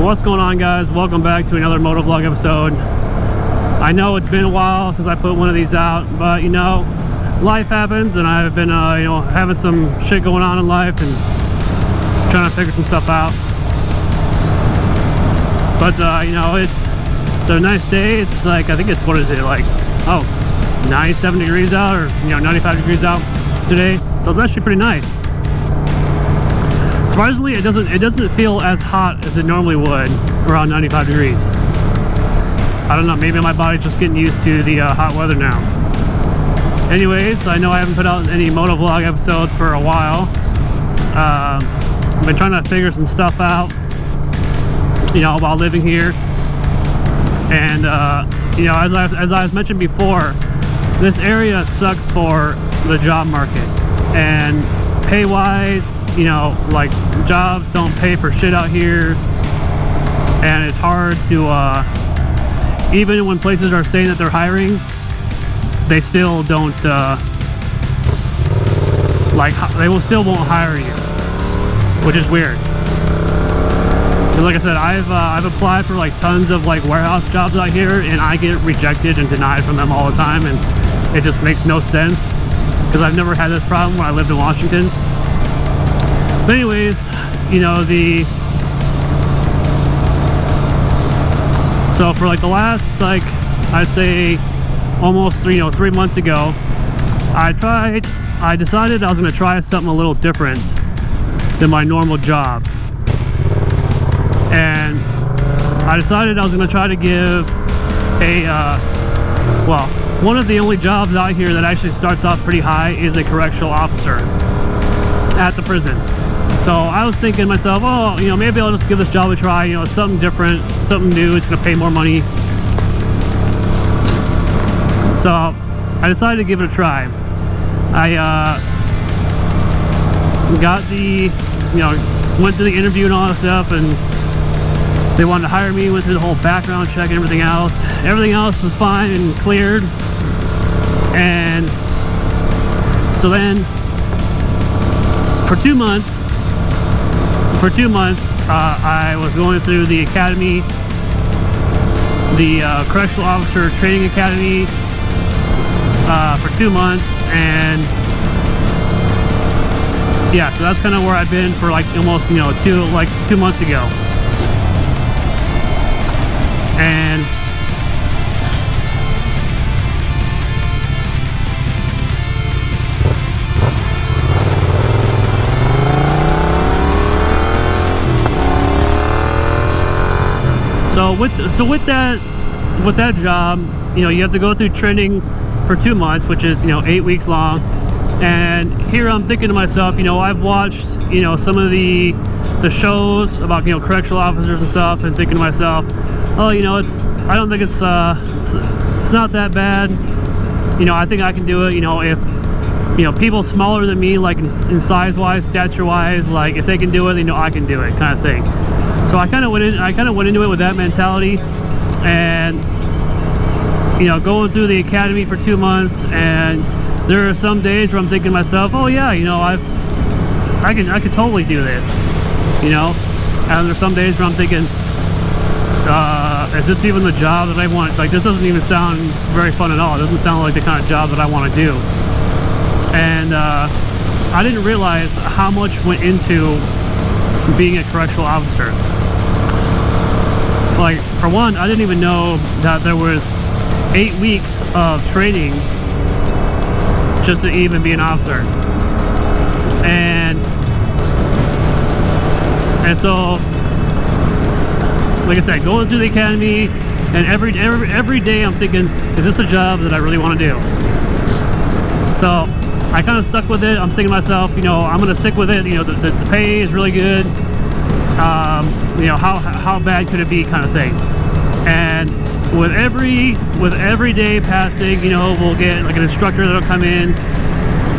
What's going on, guys? Welcome back to another Motovlog episode. I know it's been a while since I put one of these out, but you know, life happens, and I've been you know, having some shit going on in life and trying to figure some stuff out. But you know, it's a nice day. It's like, I think it's, what is it, like, oh, 97 degrees out, or you know, 95 degrees out today, so it's actually pretty nice. Surprisingly, it doesn't feel as hot as it normally would around 95 degrees. I don't know, maybe my body's just getting used to the hot weather now. Anyways, I know I haven't put out any Motovlog episodes for a while. I've been trying to figure some stuff out, you know, while living here. And you know, as I've mentioned before, this area sucks for the job market. And pay-wise, you know, like, jobs don't pay for shit out here, and it's hard to even when places are saying that they're hiring, they still don't still won't hire you, which is weird. Because like I said, I've applied for like tons of like warehouse jobs out here, and I get rejected and denied from them all the time, and it just makes no sense, because I've never had this problem when I lived in Washington. But anyways, you know, so for like the last, like, I'd say almost 3 months ago, I decided I was going to try something a little different than my normal job. And I decided I was going to try to give well, one of the only jobs out here that actually starts off pretty high is a correctional officer at the prison. So I was thinking to myself, oh, you know, maybe I'll just give this job a try. You know, something different, something new. It's going to pay more money. So I decided to give it a try. I got the, you know, went through the interview and all that stuff, and they wanted to hire me. Went through the whole background check and everything else. Everything else was fine and cleared. And so then for 2 months, I was going through the academy, the Correctional Officer Training Academy, for 2 months, and yeah, so that's kind of where I've been for like almost, you know, 2 months ago. And So with that job, you know, you have to go through training for 2 months, which is, you know, 8 weeks long. And here I'm thinking to myself, you know, I've watched, you know, some of the shows about, you know, correctional officers and stuff, and thinking to myself, oh, you know, I don't think it's not that bad. You know, I think I can do it. You know, if, you know, people smaller than me, like in size wise, stature wise, like if they can do it, you know, I can do it, kind of thing. So I kind of went into it with that mentality, and you know, going through the academy for 2 months, and there are some days where I'm thinking to myself, oh yeah, you know, I can totally do this, you know. And there's some days where I'm thinking, is this even the job that I want? Like, this doesn't even sound very fun at all. It doesn't sound like the kind of job that I want to do. And I didn't realize how much went into being a correctional officer. Like, for one, I didn't even know that there was 8 weeks of training just to even be an officer. And so, like I said, going through the academy, and every day I'm thinking, is this a job that I really want to do? So I kind of stuck with it. I'm thinking to myself, you know, I'm going to stick with it. You know, the pay is really good. You know, how bad could it be, kind of thing. And with every day passing, you know, we'll get like an instructor that'll come in,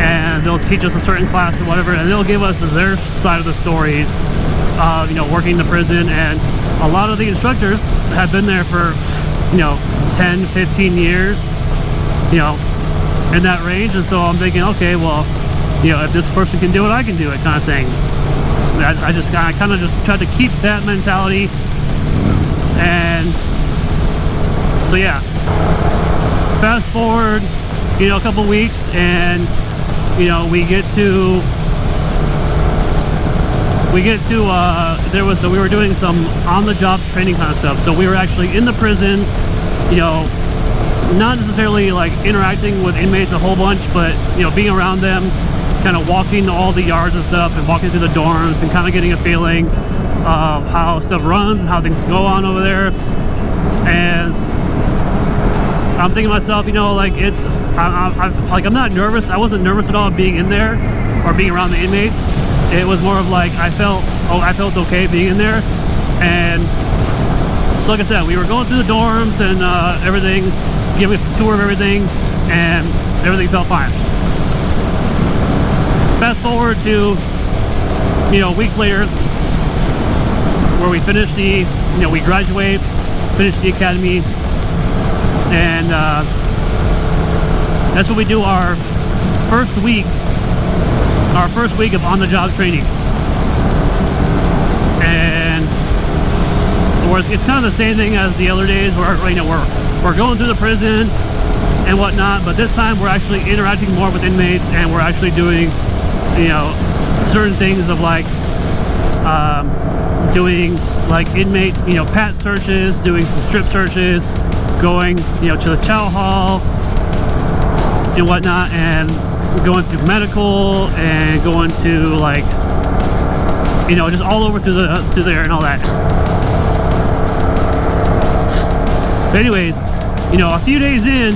and they'll teach us a certain class or whatever, and they'll give us their side of the stories of, you know, working in the prison. And a lot of the instructors have been there for, you know, 10, 15 years, you know, in that range. And so I'm thinking, okay, well, you know, if this person can do it, I can do it, kind of thing. I kind of just tried to keep that mentality And so yeah, fast forward, you know, a couple weeks, and you know, we get to we were doing some on-the-job training kind of stuff. So we were actually in the prison, you know, not necessarily like interacting with inmates a whole bunch, but you know, being around them, kind of walking all the yards and stuff, and walking through the dorms, and kind of getting a feeling of how stuff runs and how things go on over there. And I'm thinking to myself, you know, like I'm not nervous. I wasn't nervous at all being in there or being around the inmates. It was more of like I felt okay being in there. And so like I said, we were going through the dorms and everything, giving us a tour of everything, and everything felt fine. Fast forward to, you know, weeks later, where we finished the, you know, we graduate, finished the academy, and that's what we do our first week of on-the-job training. And it's kind of the same thing as the other days, where, you know, we're going through the prison and whatnot, but this time we're actually interacting more with inmates, and we're actually doing, you know, certain things of like doing like inmate, you know, pat searches, doing some strip searches, going, you know, to the chow hall and whatnot, and going through medical, and going to like, you know, just all over through there and all that. But anyways, you know, a few days in,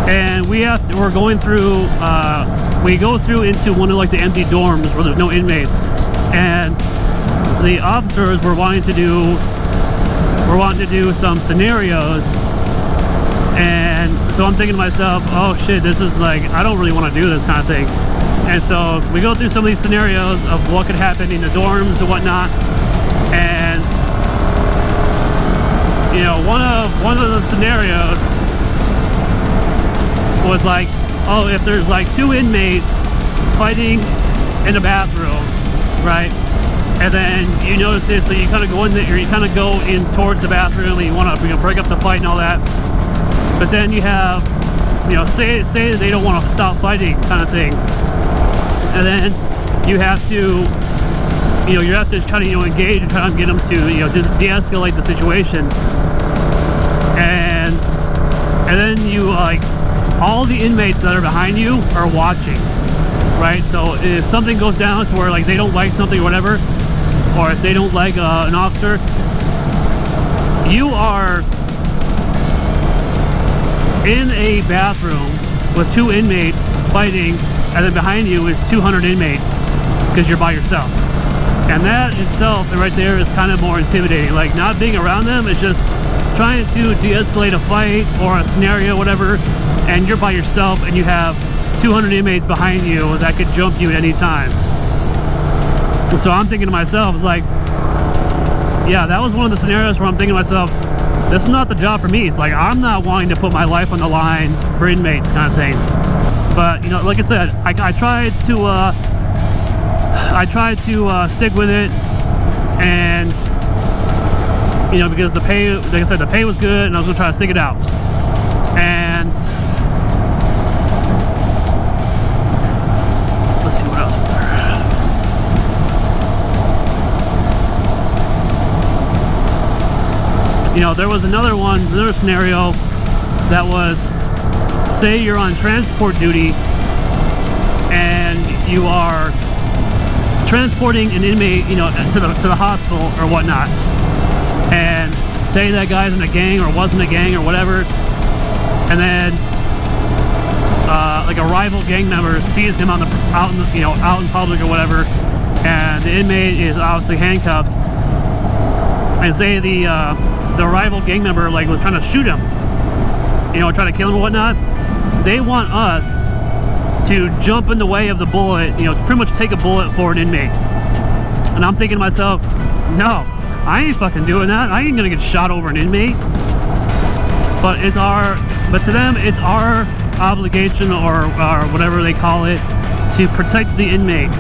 and we're going through, we go through into one of like the empty dorms where there's no inmates, and the officers were wanting to do some scenarios. And so I'm thinking to myself, oh shit, this is like, I don't really want to do this kind of thing. And so we go through some of these scenarios of what could happen in the dorms and whatnot. And you know, one of the scenarios was like, oh, if there's like two inmates fighting in a bathroom, right? And then you notice this, so you kind of go in there, you kind of go in towards the bathroom, and you want to, you know, break up the fight and all that. But then you have, you know, say they don't want to stop fighting kind of thing. And then you have to, you know, you have to try to, you know, engage and try to get them to, you know, de-escalate the situation. And then you, like, all the inmates that are behind you are watching, right? So if something goes down to where, like, they don't like something or whatever, or if they don't like an officer, you are in a bathroom with two inmates fighting, and then behind you is 200 inmates because you're by yourself. And that itself right there is kind of more intimidating. Like, not being around them is just trying to de-escalate a fight or a scenario, whatever, and you're by yourself and you have 200 inmates behind you that could jump you at any time. So I'm thinking to myself, it's like, yeah, that was one of the scenarios where I'm thinking to myself, this is not the job for me. It's like, I'm not wanting to put my life on the line for inmates kind of thing. But, you know, like I said, I tried to stick with it, and, you know, because the pay, like I said, the pay was good, and I was gonna try to stick it out. And let's see what else was there. You know, there was another scenario that was, say you're on transport duty and you are transporting an inmate, you know, to the hospital or whatnot, and say that guy's in a gang or wasn't a gang or whatever, and then like a rival gang member sees him out in public or whatever, and the inmate is obviously handcuffed, and say the rival gang member like was trying to shoot him, you know, trying to kill him or whatnot. They want us to jump in the way of the bullet, you know, pretty much take a bullet for an inmate. And I'm thinking to myself, no, I ain't fucking doing that. I ain't gonna get shot over an inmate. But to them, it's our obligation or whatever they call it, to protect the inmate.